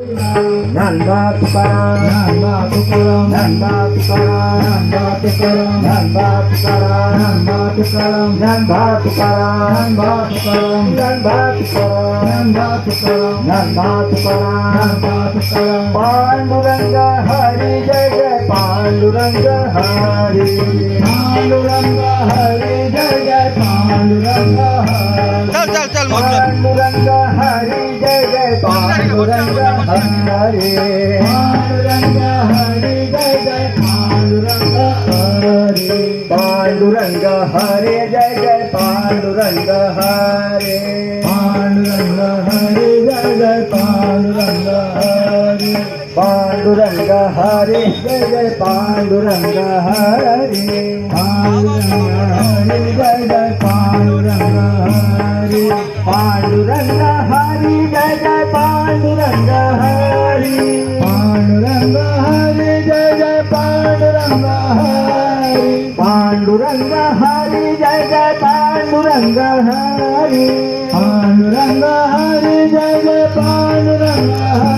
ज्ञानबा तुकाराम ज्ञानबा तुकाराम ज्ञानबा तुकाराम ज्ञानबा तुकाराम ज्ञानबा तुकाराम ज्ञानबा तुकाराम ज्ञानबा तुकाराम ज्ञानबा तुकाराम ज्ञानबा तुकाराम ज्ञानबा तुकाराम ज्ञानबा तुकाराम पांडुरंग हरी जय जय पांडुरंग हरी पांडुरंग हरी जय जय पांडुरंग हरी चल पांडुरंग हरी जय जय पांडुरंग हरी पांडुरंग हरी जय जय पांडुरंग हरी पांडुरंग हरी जय जय पांडुरंग हरी पांडुरंग हरी जय जय पांडुरंग हरी पांडुरंग हरी जय जय पांडुरंग हरी पांडुरंग हरी जय जय पांडुरंग हरी पांडुरंग हरी जय जय पांडुरंग हरी पांडुरंग हरी जय जय पांडुरंग हरी पांडुरंग हरी जय जय पांडुरंग हरी पांडुरंग हरी जय जय पांडुरंग हरी